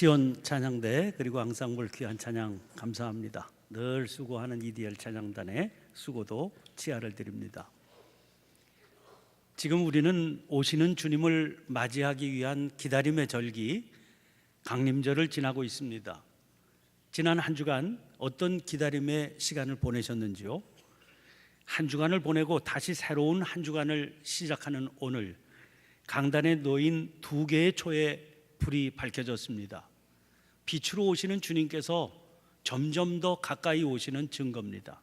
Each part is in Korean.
시온 찬양대 그리고 앙상블 귀한 찬양 감사합니다. 늘 수고하는 EDL 찬양단의 수고도 치아를 드립니다. 지금 우리는 오시는 주님을 맞이하기 위한 기다림의 절기 강림절을 지나고 있습니다. 지난 한 주간 어떤 기다림의 시간을 보내셨는지요? 한 주간을 보내고 다시 새로운 한 주간을 시작하는 오늘, 강단에 놓인 두 개의 초에 불이 밝혀졌습니다. 빛으로 오시는 주님께서 점점 더 가까이 오시는 증거입니다.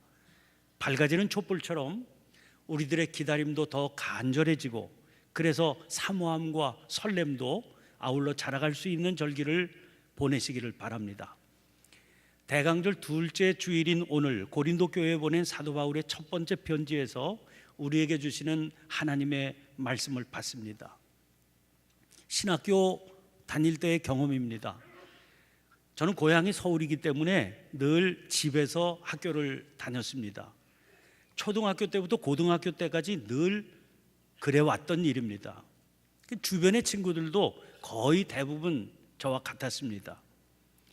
밝아지는 촛불처럼 우리들의 기다림도 더 간절해지고, 그래서 사모함과 설렘도 아울러 자라갈 수 있는 절기를 보내시기를 바랍니다. 대강절 둘째 주일인 오늘, 고린도 교회에 보낸 사도 바울의 첫 번째 편지에서 우리에게 주시는 하나님의 말씀을 받습니다. 신학교 다닐 때의 경험입니다. 저는 고향이 서울이기 때문에 늘 집에서 학교를 다녔습니다. 초등학교 때부터 고등학교 때까지 늘 그래왔던 일입니다. 주변의 친구들도 거의 대부분 저와 같았습니다.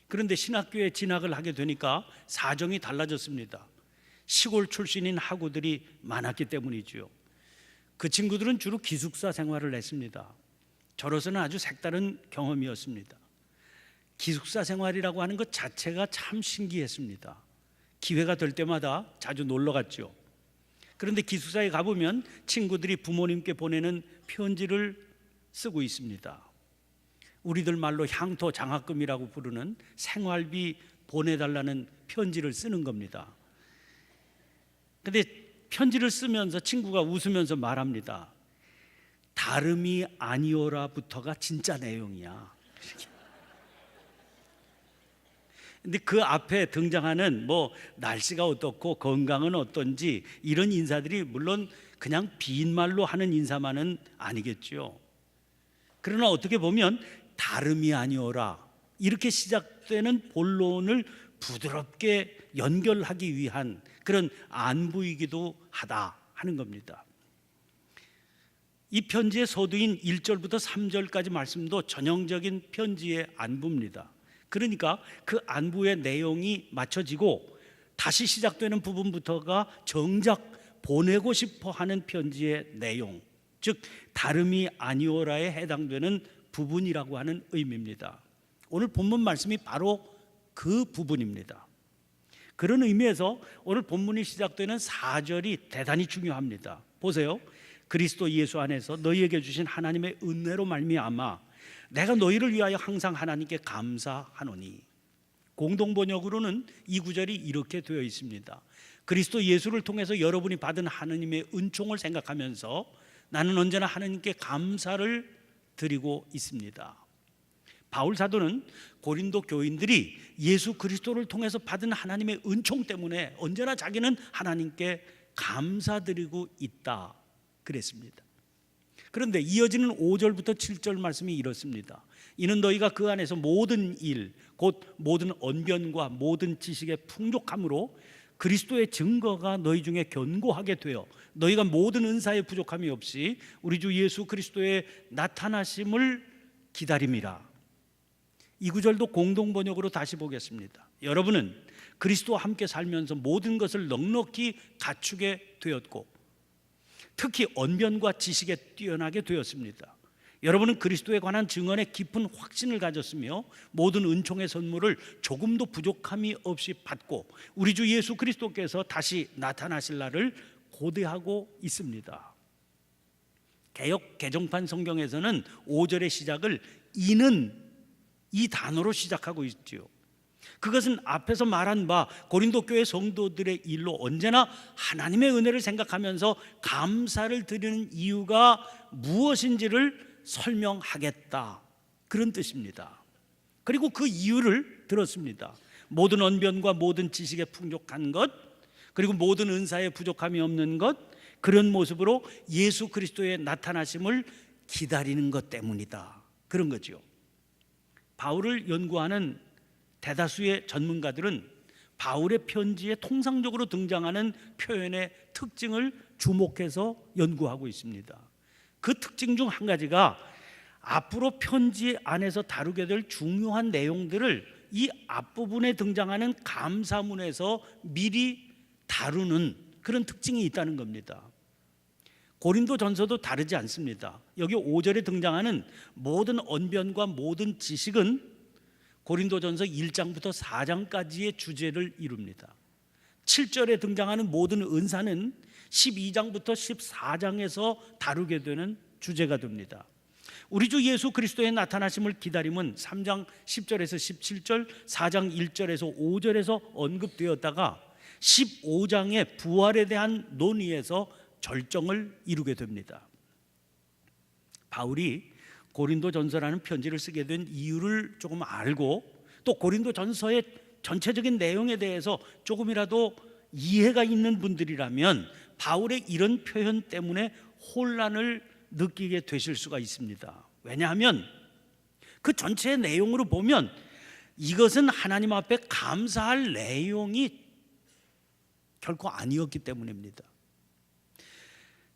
그런데 신학교에 진학을 하게 되니까 사정이 달라졌습니다. 시골 출신인 학우들이 많았기 때문이죠. 그 친구들은 주로 기숙사 생활을 했습니다. 저로서는 아주 색다른 경험이었습니다. 기숙사 생활이라고 하는 것 자체가 참 신기했습니다. 기회가 될 때마다 자주 놀러 갔죠. 그런데 기숙사에 가보면 친구들이 부모님께 보내는 편지를 쓰고 있습니다. 우리들 말로 향토 장학금이라고 부르는 생활비 보내달라는 편지를 쓰는 겁니다. 그런데 편지를 쓰면서 친구가 웃으면서 말합니다. 다름이 아니오라부터가 진짜 내용이야. 근데 그 앞에 등장하는 날씨가 어떻고 건강은 어떤지 이런 인사들이 물론 그냥 빈말로 하는 인사만은 아니겠죠. 그러나 어떻게 보면 다름이 아니오라 이렇게 시작되는 본론을 부드럽게 연결하기 위한 그런 안부이기도 하다 하는 겁니다. 이 편지의 서두인 1절부터 3절까지 말씀도 전형적인 편지의 안부입니다. 그러니까 그 안부의 내용이 맞춰지고 다시 시작되는 부분부터가 정작 보내고 싶어 하는 편지의 내용, 즉 다름이 아니오라에 해당되는 부분이라고 하는 의미입니다. 오늘 본문 말씀이 바로 그 부분입니다. 그런 의미에서 오늘 본문이 시작되는 4절이 대단히 중요합니다. 보세요. 그리스도 예수 안에서 너희에게 주신 하나님의 은혜로 말미암아 내가 너희를 위하여 항상 하나님께 감사하노니. 공동번역으로는 이 구절이 이렇게 되어 있습니다. 그리스도 예수를 통해서 여러분이 받은 하나님의 은총을 생각하면서 나는 언제나 하나님께 감사를 드리고 있습니다. 바울 사도는 고린도 교인들이 예수 그리스도를 통해서 받은 하나님의 은총 때문에 언제나 자기는 하나님께 감사드리고 있다 그랬습니다. 그런데 이어지는 5절부터 7절 말씀이 이렇습니다. 이는 너희가 그 안에서 모든 일, 곧 모든 언변과 모든 지식의 풍족함으로 그리스도의 증거가 너희 중에 견고하게 되어 너희가 모든 은사의 부족함이 없이 우리 주 예수 그리스도의 나타나심을 기다림이라. 이 구절도 공동번역으로 다시 보겠습니다. 여러분은 그리스도와 함께 살면서 모든 것을 넉넉히 갖추게 되었고 특히 언변과 지식에 뛰어나게 되었습니다. 여러분은 그리스도에 관한 증언에 깊은 확신을 가졌으며 모든 은총의 선물을 조금도 부족함이 없이 받고 우리 주 예수 그리스도께서 다시 나타나실 날을 고대하고 있습니다. 개역 개정판 성경에서는 5절의 시작을 이는 이 단어로 시작하고 있지요. 그것은 앞에서 말한 바 고린도 교회 성도들의 일로 언제나 하나님의 은혜를 생각하면서 감사를 드리는 이유가 무엇인지를 설명하겠다 그런 뜻입니다. 그리고 그 이유를 들었습니다. 모든 언변과 모든 지식에 풍족한 것, 그리고 모든 은사에 부족함이 없는 것, 그런 모습으로 예수 그리스도의 나타나심을 기다리는 것 때문이다 그런 거죠. 바울을 연구하는 대다수의 전문가들은 바울의 편지에 통상적으로 등장하는 표현의 특징을 주목해서 연구하고 있습니다. 그 특징 중 한 가지가 앞으로 편지 안에서 다루게 될 중요한 내용들을 이 앞부분에 등장하는 감사문에서 미리 다루는 그런 특징이 있다는 겁니다. 고린도전서도 다르지 않습니다. 여기 5절에 등장하는 모든 언변과 모든 지식은 고린도전서 1장부터 4장까지의 주제를 이룹니다. 7절에 등장하는 모든 은사는 12장부터 14장에서 다루게 되는 주제가 됩니다. 우리 주 예수 그리스도의 나타나심을 기다림은 3장 10절에서 17절, 4장 1절에서 5절에서 언급되었다가 15장의 부활에 대한 논의에서 절정을 이루게 됩니다. 바울이 고린도전서라는 편지를 쓰게 된 이유를 조금 알고 또 고린도전서의 전체적인 내용에 대해서 조금이라도 이해가 있는 분들이라면 바울의 이런 표현 때문에 혼란을 느끼게 되실 수가 있습니다. 왜냐하면 그 전체의 내용으로 보면 이것은 하나님 앞에 감사할 내용이 결코 아니었기 때문입니다.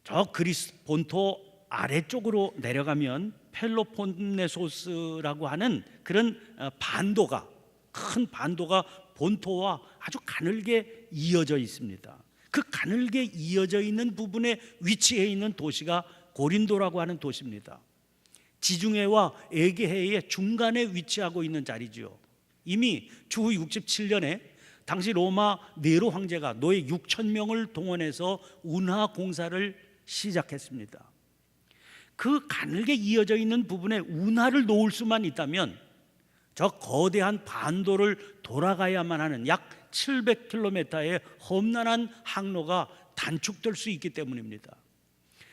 저 그리스 본토 아래쪽으로 내려가면 펠로폰네소스라고 하는 그런 반도가, 큰 반도가 본토와 아주 가늘게 이어져 있습니다. 그 가늘게 이어져 있는 부분에 위치해 있는 도시가 고린도라고 하는 도시입니다. 지중해와 에게해의 중간에 위치하고 있는 자리죠. 이미 주후 67년에 당시 로마 네로 황제가 노예 6,000명을 동원해서 운하 공사를 시작했습니다. 그 가늘게 이어져 있는 부분에 운하를 놓을 수만 있다면 저 거대한 반도를 돌아가야만 하는 약 700km의 험난한 항로가 단축될 수 있기 때문입니다.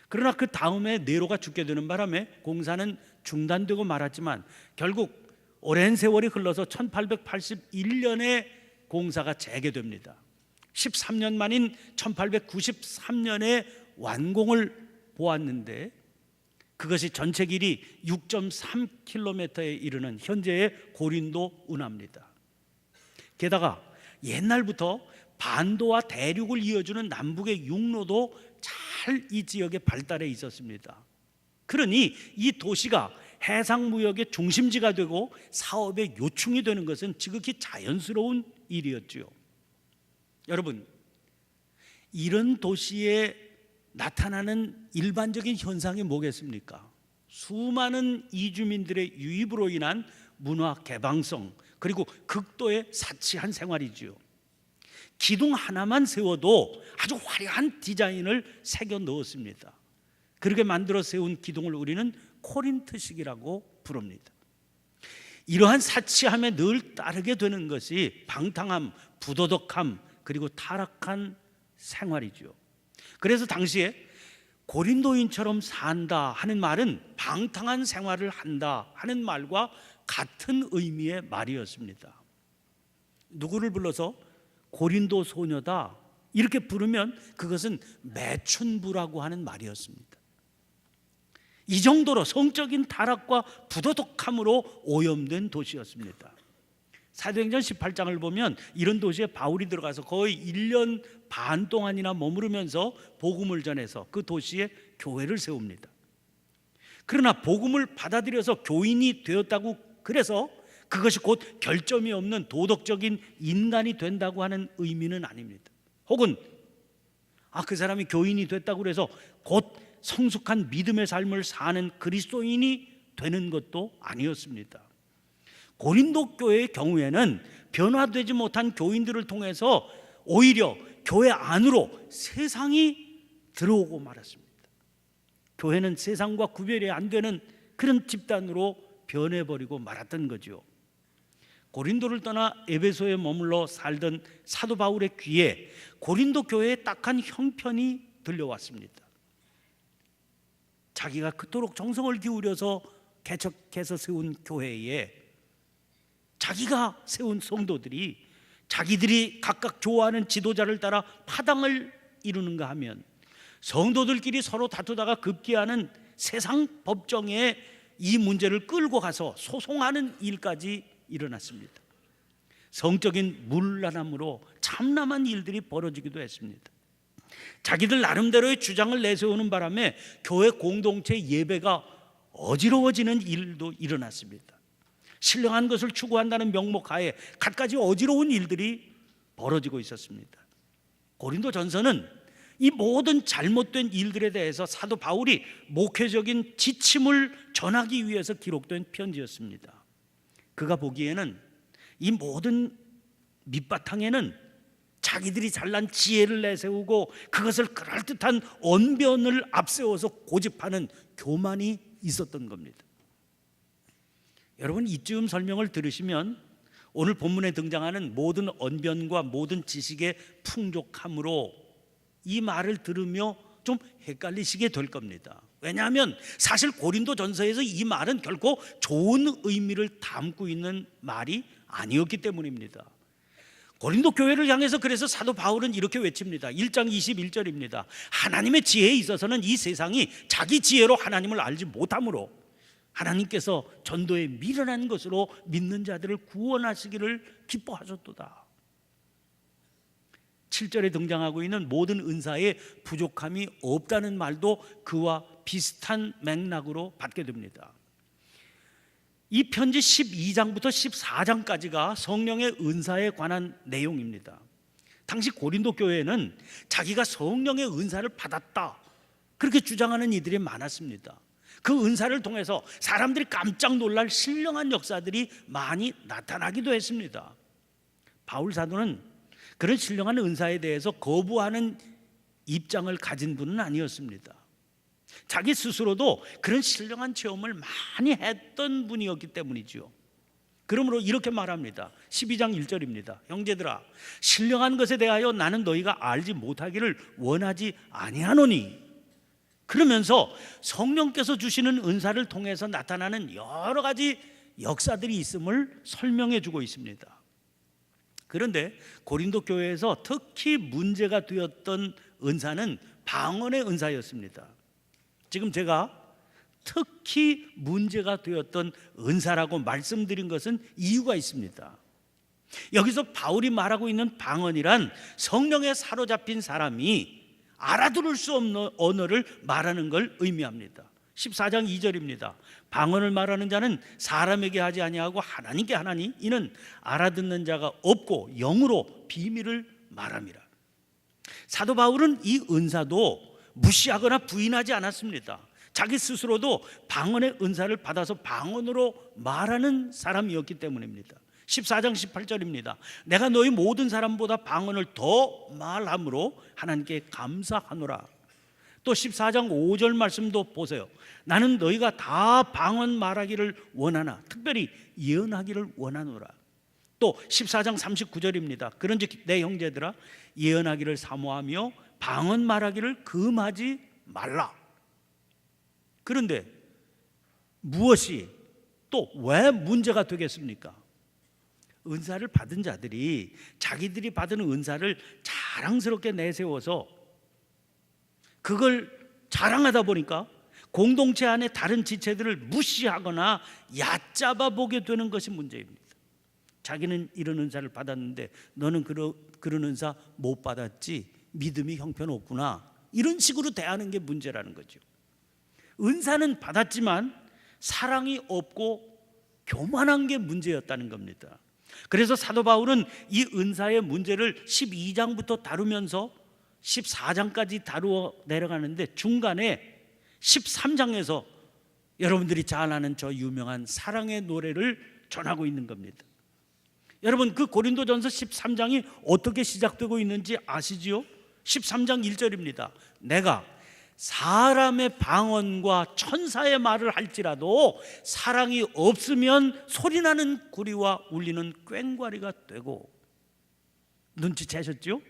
그러나 그 다음에 네로가 죽게 되는 바람에 공사는 중단되고 말았지만 결국 오랜 세월이 흘러서 1881년에 공사가 재개됩니다. 13년 만인 1893년에 완공을 보았는데 그것이 전체 길이 6.3km에 이르는 현재의 고린도 운하입니다. 게다가 옛날부터 반도와 대륙을 이어주는 남북의 육로도 잘 이 지역에 발달해 있었습니다. 그러니 이 도시가 해상무역의 중심지가 되고 사업의 요충이 되는 것은 지극히 자연스러운 일이었죠. 여러분, 이런 도시에 나타나는 일반적인 현상이 뭐겠습니까? 수많은 이주민들의 유입으로 인한 문화 개방성 그리고 극도의 사치한 생활이지요. 기둥 하나만 세워도 아주 화려한 디자인을 새겨 넣었습니다. 그렇게 만들어 세운 기둥을 우리는 코린트식이라고 부릅니다. 이러한 사치함에 늘 따르게 되는 것이 방탕함, 부도덕함 그리고 타락한 생활이죠. 그래서 당시에 고린도인처럼 산다 하는 말은 방탕한 생활을 한다 하는 말과 같은 의미의 말이었습니다. 누구를 불러서 고린도 소녀다 이렇게 부르면 그것은 매춘부라고 하는 말이었습니다. 이 정도로 성적인 타락과 부도덕함으로 오염된 도시였습니다. 사도행전 18장을 보면 이런 도시에 바울이 들어가서 거의 1년 반 동안이나 머무르면서 복음을 전해서 그 도시에 교회를 세웁니다. 그러나 복음을 받아들여서 교인이 되었다고 그래서 그것이 곧 결점이 없는 도덕적인 인간이 된다고 하는 의미는 아닙니다. 혹은 그 사람이 교인이 됐다고 해서 곧 성숙한 믿음의 삶을 사는 그리스도인이 되는 것도 아니었습니다. 고린도 교회의 경우에는 변화되지 못한 교인들을 통해서 오히려 교회 안으로 세상이 들어오고 말았습니다. 교회는 세상과 구별이 안 되는 그런 집단으로 변해버리고 말았던 거죠. 고린도를 떠나 에베소에 머물러 살던 사도 바울의 귀에 고린도 교회의 딱한 형편이 들려왔습니다. 자기가 그토록 정성을 기울여서 개척해서 세운 교회에 자기가 세운 성도들이 자기들이 각각 좋아하는 지도자를 따라 파당을 이루는가 하면 성도들끼리 서로 다투다가 급기야는 세상 법정에 이 문제를 끌고 가서 소송하는 일까지 일어났습니다. 성적인 문란함으로 참남한 일들이 벌어지기도 했습니다. 자기들 나름대로의 주장을 내세우는 바람에 교회 공동체 예배가 어지러워지는 일도 일어났습니다. 신령한 것을 추구한다는 명목하에 갖가지 어지러운 일들이 벌어지고 있었습니다. 고린도전서는 이 모든 잘못된 일들에 대해서 사도 바울이 목회적인 지침을 전하기 위해서 기록된 편지였습니다. 그가 보기에는 이 모든 밑바탕에는 자기들이 잘난 지혜를 내세우고 그것을 그럴듯한 언변을 앞세워서 고집하는 교만이 있었던 겁니다. 여러분, 이쯤 설명을 들으시면 오늘 본문에 등장하는 모든 언변과 모든 지식의 풍족함으로 이 말을 들으며 좀 헷갈리시게 될 겁니다. 왜냐하면 사실 고린도전서에서 이 말은 결코 좋은 의미를 담고 있는 말이 아니었기 때문입니다. 고린도 교회를 향해서 그래서 사도 바울은 이렇게 외칩니다. 1장 21절입니다. 하나님의 지혜에 있어서는 이 세상이 자기 지혜로 하나님을 알지 못하므로 하나님께서 전도에 미련한 것으로 믿는 자들을 구원하시기를 기뻐하셨도다. 7절에 등장하고 있는 모든 은사에 부족함이 없다는 말도 그와 비슷한 맥락으로 받게 됩니다. 이 편지 12장부터 14장까지가 성령의 은사에 관한 내용입니다. 당시 고린도 교회는 자기가 성령의 은사를 받았다 그렇게 주장하는 이들이 많았습니다. 그 은사를 통해서 사람들이 깜짝 놀랄 신령한 역사들이 많이 나타나기도 했습니다. 바울 사도는 그런 신령한 은사에 대해서 거부하는 입장을 가진 분은 아니었습니다. 자기 스스로도 그런 신령한 체험을 많이 했던 분이었기 때문이죠. 그러므로 이렇게 말합니다. 12장 1절입니다. 형제들아, 신령한 것에 대하여 나는 너희가 알지 못하기를 원하지 아니하노니. 그러면서 성령께서 주시는 은사를 통해서 나타나는 여러 가지 역사들이 있음을 설명해 주고 있습니다. 그런데 고린도 교회에서 특히 문제가 되었던 은사는 방언의 은사였습니다. 지금 제가 특히 문제가 되었던 은사라고 말씀드린 것은 이유가 있습니다. 여기서 바울이 말하고 있는 방언이란 성령에 사로잡힌 사람이 알아들을 수 없는 언어를 말하는 걸 의미합니다. 14장 2절입니다. 방언을 말하는 자는 사람에게 하지 아니하고 하나님께 하나니 이는 알아듣는 자가 없고 영으로 비밀을 말함이라. 사도 바울은 이 은사도 무시하거나 부인하지 않았습니다. 자기 스스로도 방언의 은사를 받아서 방언으로 말하는 사람이었기 때문입니다. 14장 18절입니다. 내가 너희 모든 사람보다 방언을 더 말함으로 하나님께 감사하노라. 또 14장 5절 말씀도 보세요. 나는 너희가 다 방언 말하기를 원하나 특별히 예언하기를 원하노라. 또 14장 39절입니다. 그런즉 내 형제들아 예언하기를 사모하며 방언 말하기를 금하지 말라. 그런데 무엇이 또 왜 문제가 되겠습니까? 은사를 받은 자들이 자기들이 받은 은사를 자랑스럽게 내세워서 그걸 자랑하다 보니까 공동체 안에 다른 지체들을 무시하거나 얕잡아 보게 되는 것이 문제입니다. 자기는 이런 은사를 받았는데 너는 그런 은사 못 받았지, 믿음이 형편없구나, 이런 식으로 대하는 게 문제라는 거죠. 은사는 받았지만 사랑이 없고 교만한 게 문제였다는 겁니다. 그래서 사도 바울은 이 은사의 문제를 12장부터 다루면서 14장까지 다루어 내려가는데 중간에 13장에서 여러분들이 잘 아는 저 유명한 사랑의 노래를 전하고 있는 겁니다. 여러분, 그 고린도전서 13장이 어떻게 시작되고 있는지 아시지요? 13장 1절입니다. 내가 사람의 방언과 천사의 말을 할지라도 사랑이 없으면 소리나는 구리와 울리는 꽹과리가 되고. 눈치채셨죠?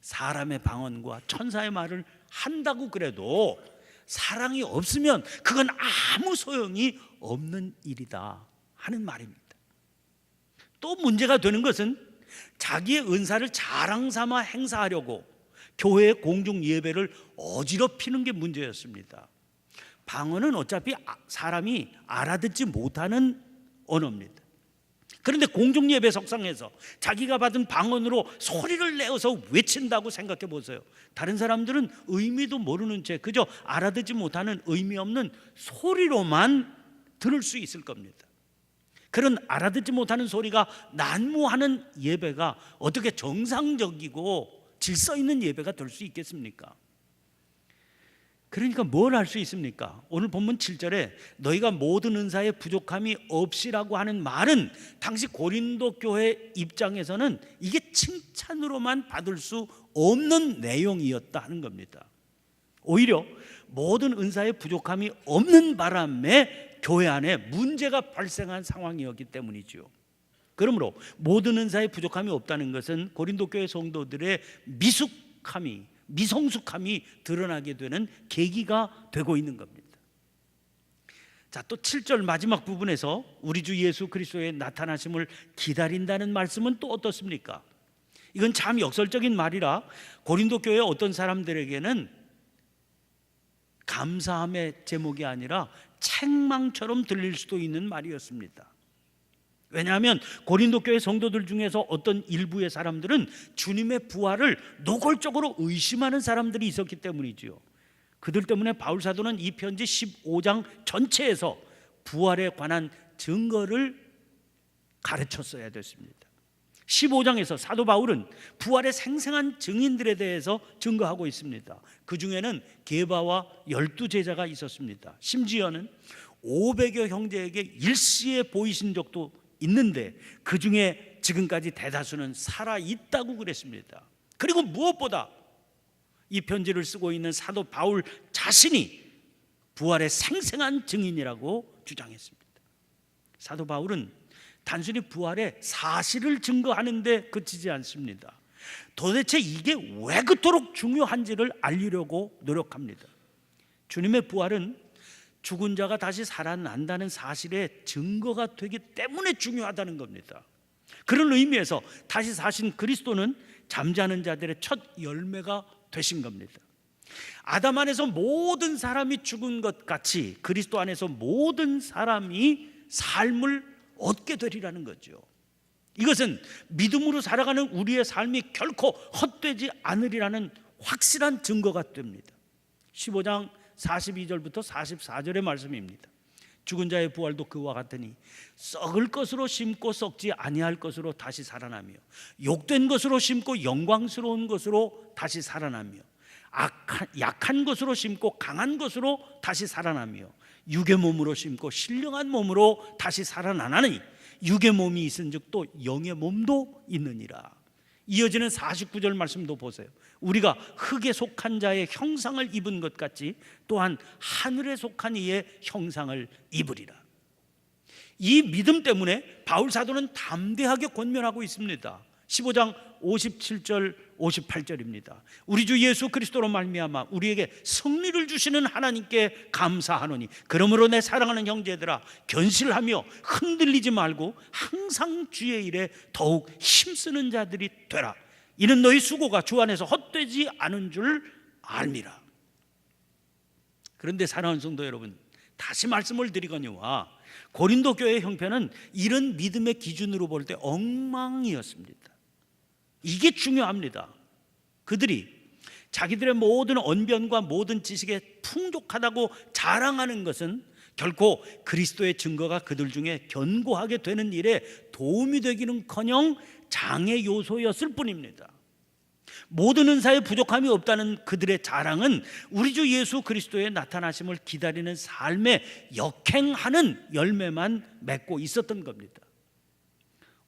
사람의 방언과 천사의 말을 한다고 그래도 사랑이 없으면 그건 아무 소용이 없는 일이다 하는 말입니다. 또 문제가 되는 것은 자기의 은사를 자랑 삼아 행사하려고 교회의 공중 예배를 어지럽히는 게 문제였습니다. 방언은 어차피 사람이 알아듣지 못하는 언어입니다. 그런데 공중예배 석상에서 자기가 받은 방언으로 소리를 내어서 외친다고 생각해 보세요. 다른 사람들은 의미도 모르는 채 그저 알아듣지 못하는 의미 없는 소리로만 들을 수 있을 겁니다. 그런 알아듣지 못하는 소리가 난무하는 예배가 어떻게 정상적이고 질서 있는 예배가 될 수 있겠습니까? 그러니까 뭘 할 수 있습니까? 오늘 본문 7절에 너희가 모든 은사의 부족함이 없이라고 하는 말은 당시 고린도 교회 입장에서는 이게 칭찬으로만 받을 수 없는 내용이었다 하는 겁니다. 오히려 모든 은사의 부족함이 없는 바람에 교회 안에 문제가 발생한 상황이었기 때문이죠. 그러므로 모든 은사의 부족함이 없다는 것은 고린도 교회 성도들의 미성숙함이 드러나게 되는 계기가 되고 있는 겁니다. 자, 또 7절 마지막 부분에서 우리 주 예수 그리스도의 나타나심을 기다린다는 말씀은 또 어떻습니까? 이건 참 역설적인 말이라 고린도 교회 어떤 사람들에게는 감사함의 제목이 아니라 책망처럼 들릴 수도 있는 말이었습니다. 왜냐하면 고린도 교회 성도들 중에서 어떤 일부의 사람들은 주님의 부활을 노골적으로 의심하는 사람들이 있었기 때문이지요. 그들 때문에 바울 사도는 이 편지 15장 전체에서 부활에 관한 증거를 가르쳤어야 됐습니다. 15장에서 사도 바울은 부활의 생생한 증인들에 대해서 증거하고 있습니다. 그 중에는 게바와 12제자가 있었습니다. 심지어는 500여 형제에게 일시에 보이신 적도 있는데 그 중에 지금까지 대다수는 살아있다고 그랬습니다. 그리고 무엇보다 이 편지를 쓰고 있는 사도 바울 자신이 부활의 생생한 증인이라고 주장했습니다. 사도 바울은 단순히 부활의 사실을 증거하는 데 그치지 않습니다. 도대체 이게 왜 그토록 중요한지를 알리려고 노력합니다. 주님의 부활은 죽은 자가 다시 살아난다는 사실의 증거가 되기 때문에 중요하다는 겁니다. 그런 의미에서 다시 사신 그리스도는 잠자는 자들의 첫 열매가 되신 겁니다. 아담 안에서 모든 사람이 죽은 것 같이 그리스도 안에서 모든 사람이 삶을 얻게 되리라는 거죠. 이것은 믿음으로 살아가는 우리의 삶이 결코 헛되지 않으리라는 확실한 증거가 됩니다. 15장 42절부터 44절의 말씀입니다. 죽은 자의 부활도 그와 같으니 썩을 것으로 심고 썩지 아니할 것으로 다시 살아나며 욕된 것으로 심고 영광스러운 것으로 다시 살아나며 약한 것으로 심고 강한 것으로 다시 살아나며 육의 몸으로 심고 신령한 몸으로 다시 살아나나니 육의 몸이 있은즉 또 영의 몸도 있느니라. 이어지는 49절 말씀도 보세요. 우리가 흙에 속한 자의 형상을 입은 것 같이 또한 하늘에 속한 이의 형상을 입으리라. 이 믿음 때문에 바울 사도는 담대하게 권면하고 있습니다. 15장 57절 58절입니다. 우리 주 예수 그리스도로 말미암아 우리에게 승리를 주시는 하나님께 감사하노니 그러므로 내 사랑하는 형제들아 견실하며 흔들리지 말고 항상 주의 일에 더욱 힘쓰는 자들이 되라. 이는 너희 수고가 주 안에서 헛되지 않은 줄 알미라. 그런데 사랑하는 성도 여러분, 다시 말씀을 드리거니와 고린도 교회의 형편은 이런 믿음의 기준으로 볼 때 엉망이었습니다. 이게 중요합니다. 그들이 자기들의 모든 언변과 모든 지식에 풍족하다고 자랑하는 것은 결코 그리스도의 증거가 그들 중에 견고하게 되는 일에 도움이 되기는커녕 장애 요소였을 뿐입니다. 모든 은사에 부족함이 없다는 그들의 자랑은 우리 주 예수 그리스도의 나타나심을 기다리는 삶에 역행하는 열매만 맺고 있었던 겁니다.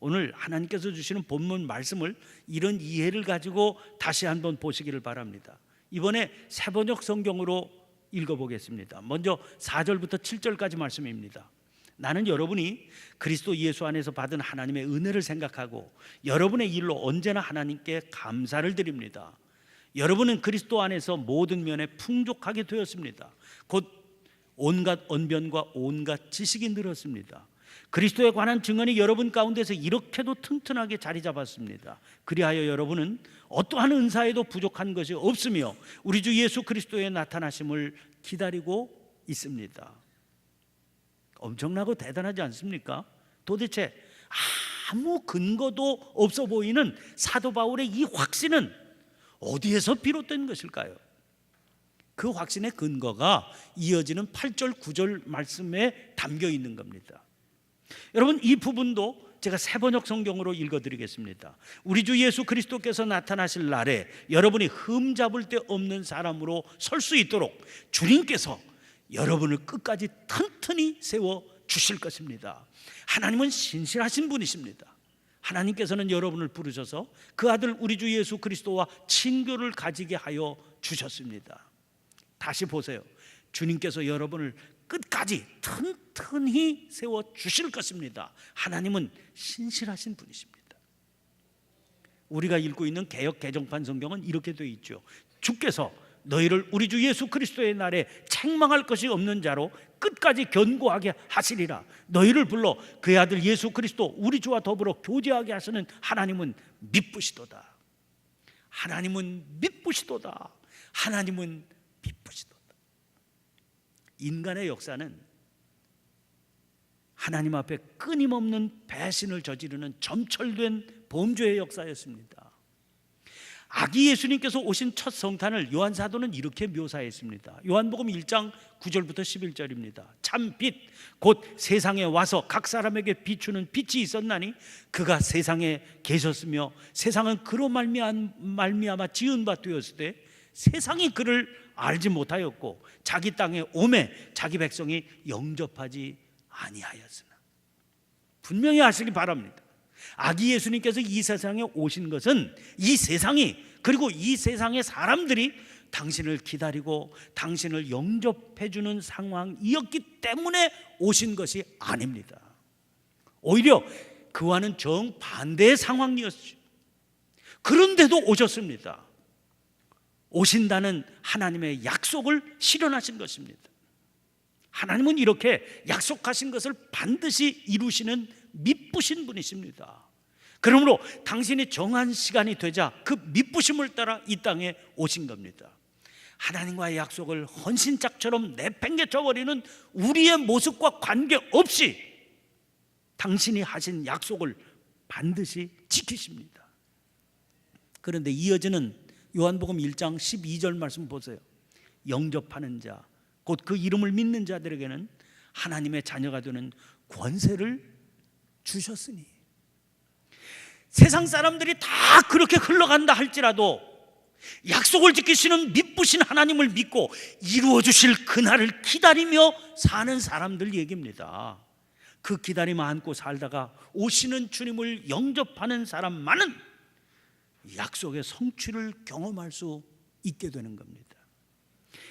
오늘 하나님께서 주시는 본문 말씀을 이런 이해를 가지고 다시 한번 보시기를 바랍니다. 이번에 새번역 성경으로 읽어보겠습니다. 먼저 4절부터 7절까지 말씀입니다. 나는 여러분이 그리스도 예수 안에서 받은 하나님의 은혜를 생각하고 여러분의 일로 언제나 하나님께 감사를 드립니다. 여러분은 그리스도 안에서 모든 면에 풍족하게 되었습니다. 곧 온갖 언변과 온갖 지식이 늘었습니다. 그리스도에 관한 증언이 여러분 가운데서 이렇게도 튼튼하게 자리 잡았습니다. 그리하여 여러분은 어떠한 은사에도 부족한 것이 없으며 우리 주 예수 그리스도의 나타나심을 기다리고 있습니다. 엄청나고 대단하지 않습니까? 도대체 아무 근거도 없어 보이는 사도 바울의 이 확신은 어디에서 비롯된 것일까요? 그 확신의 근거가 이어지는 8절 9절 말씀에 담겨 있는 겁니다. 여러분, 이 부분도 제가 새번역 성경으로 읽어드리겠습니다. 우리 주 예수 그리스도께서 나타나실 날에 여러분이 흠잡을 데 없는 사람으로 설 수 있도록 주님께서 여러분을 끝까지 튼튼히 세워 주실 것입니다. 하나님은 신실하신 분이십니다. 하나님께서는 여러분을 부르셔서 그 아들 우리 주 예수 그리스도와 친교를 가지게 하여 주셨습니다. 다시 보세요. 주님께서 여러분을 끝까지 튼튼히 세워 주실 것입니다. 하나님은 신실하신 분이십니다. 우리가 읽고 있는 개역 개정판 성경은 이렇게 되어 있죠. 주께서 너희를 우리 주 예수 그리스도의 날에 책망할 것이 없는 자로 끝까지 견고하게 하시리라. 너희를 불러 그의 아들 예수 그리스도 우리 주와 더불어 교제하게 하시는 하나님은 미쁘시도다. 하나님은 미쁘시도다. 하나님은 미쁘시도다. 인간의 역사는 하나님 앞에 끊임없는 배신을 저지르는 점철된 범죄의 역사였습니다. 아기 예수님께서 오신 첫 성탄을 요한 사도는 이렇게 묘사했습니다. 요한복음 1장 9절부터 11절입니다. 참 빛 곧 세상에 와서 각 사람에게 비추는 빛이 있었나니 그가 세상에 계셨으며 세상은 그로 말미암아 지은 바 되었을 때 세상이 그를 알지 못하였고 자기 땅에 오매 자기 백성이 영접하지 아니하였으나. 분명히 아시기 바랍니다. 아기 예수님께서 이 세상에 오신 것은 이 세상이, 그리고 이 세상의 사람들이 당신을 기다리고 당신을 영접해주는 상황이었기 때문에 오신 것이 아닙니다. 오히려 그와는 정반대의 상황이었죠. 그런데도 오셨습니다. 오신다는 하나님의 약속을 실현하신 것입니다. 하나님은 이렇게 약속하신 것을 반드시 이루시는 미쁘신 분이십니다. 그러므로 당신이 정한 시간이 되자 그 미쁘심을 따라 이 땅에 오신 겁니다. 하나님과의 약속을 헌신짝처럼 내팽개쳐버리는 우리의 모습과 관계없이 당신이 하신 약속을 반드시 지키십니다. 그런데 이어지는 요한복음 1장 12절 말씀 보세요. 영접하는 자, 곧 그 이름을 믿는 자들에게는 하나님의 자녀가 되는 권세를 주셨으니. 세상 사람들이 다 그렇게 흘러간다 할지라도 약속을 지키시는 미쁘신 하나님을 믿고 이루어 주실 그날을 기다리며 사는 사람들 얘기입니다. 그 기다림 안고 살다가 오시는 주님을 영접하는 사람만은 약속의 성취를 경험할 수 있게 되는 겁니다.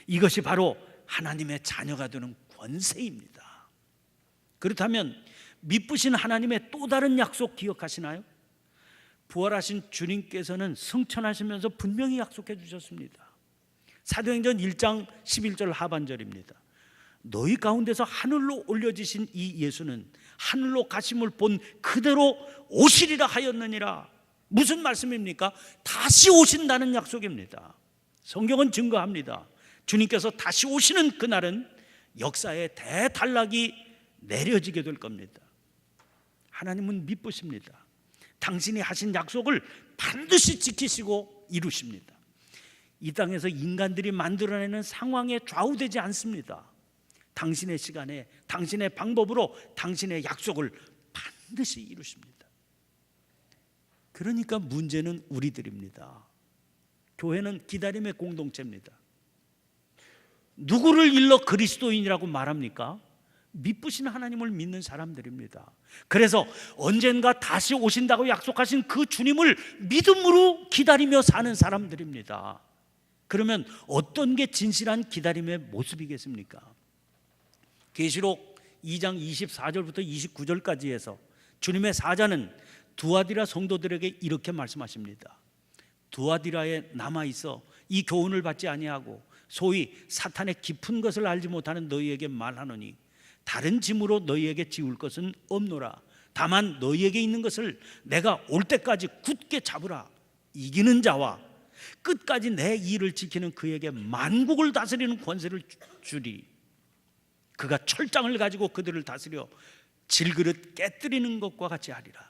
이것이 바로 하나님의 자녀가 되는 권세입니다. 그렇다면 미쁘신 하나님의 또 다른 약속 기억하시나요? 부활하신 주님께서는 승천하시면서 분명히 약속해 주셨습니다. 사도행전 1장 11절 하반절입니다. 너희 가운데서 하늘로 올려지신 이 예수는 하늘로 가심을 본 그대로 오시리라 하였느니라. 무슨 말씀입니까? 다시 오신다는 약속입니다. 성경은 증거합니다. 주님께서 다시 오시는 그날은 역사의 대단락이 내려지게 될 겁니다. 하나님은 미쁘십니다. 당신이 하신 약속을 반드시 지키시고 이루십니다. 이 땅에서 인간들이 만들어내는 상황에 좌우되지 않습니다. 당신의 시간에 당신의 방법으로 당신의 약속을 반드시 이루십니다. 그러니까 문제는 우리들입니다. 교회는 기다림의 공동체입니다. 누구를 일러 그리스도인이라고 말합니까? 미쁘신 하나님을 믿는 사람들입니다. 그래서 언젠가 다시 오신다고 약속하신 그 주님을 믿음으로 기다리며 사는 사람들입니다. 그러면 어떤 게 진실한 기다림의 모습이겠습니까? 계시록 2장 24절부터 29절까지 해서 주님의 사자는 두아디라 성도들에게 이렇게 말씀하십니다. 두아디라에 남아있어 이 교훈을 받지 아니하고 소위 사탄의 깊은 것을 알지 못하는 너희에게 말하노니 다른 짐으로 너희에게 지울 것은 없노라. 다만 너희에게 있는 것을 내가 올 때까지 굳게 잡으라. 이기는 자와 끝까지 내 일을 지키는 그에게 만국을 다스리는 권세를 주리. 그가 철장을 가지고 그들을 다스려 질그릇 깨뜨리는 것과 같이 하리라.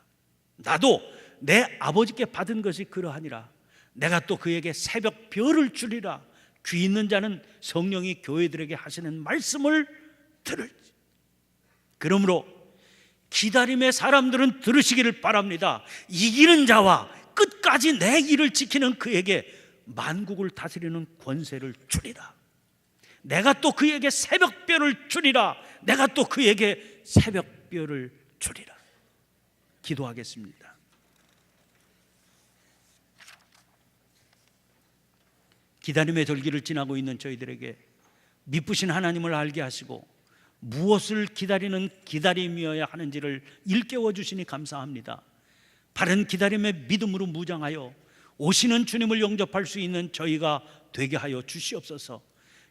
나도 내 아버지께 받은 것이 그러하니라. 내가 또 그에게 새벽 별을 주리라. 귀 있는 자는 성령이 교회들에게 하시는 말씀을 들을지. 그러므로 기다림의 사람들은 들으시기를 바랍니다. 이기는 자와 끝까지 내 일을 지키는 그에게 만국을 다스리는 권세를 주리라. 내가 또 그에게 새벽별을 주리라. 내가 또 그에게 새벽별을 주리라. 기도하겠습니다. 기다림의 절기를 지나고 있는 저희들에게 미쁘신 하나님을 알게 하시고 무엇을 기다리는 기다림이어야 하는지를 일깨워 주시니 감사합니다. 바른 기다림의 믿음으로 무장하여 오시는 주님을 영접할 수 있는 저희가 되게 하여 주시옵소서.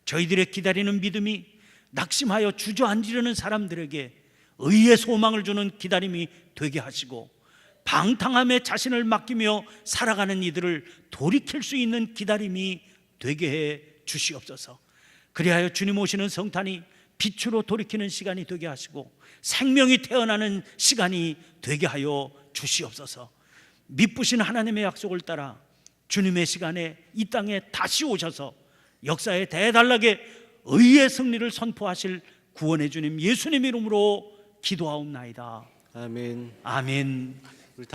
저희들의 기다리는 믿음이 낙심하여 주저앉으려는 사람들에게 의의 소망을 주는 기다림이 되게 하시고, 방탕함에 자신을 맡기며 살아가는 이들을 돌이킬 수 있는 기다림이 되게 해 주시옵소서. 그리하여 주님 오시는 성탄이 빛으로 돌이키는 시간이 되게 하시고 생명이 태어나는 시간이 되게 하여 주시옵소서. 미쁘신 하나님의 약속을 따라 주님의 시간에 이 땅에 다시 오셔서 역사에 대단하게 의의 승리를 선포하실 구원의 주님 예수님 이름으로 기도하옵나이다. 아멘. 아멘.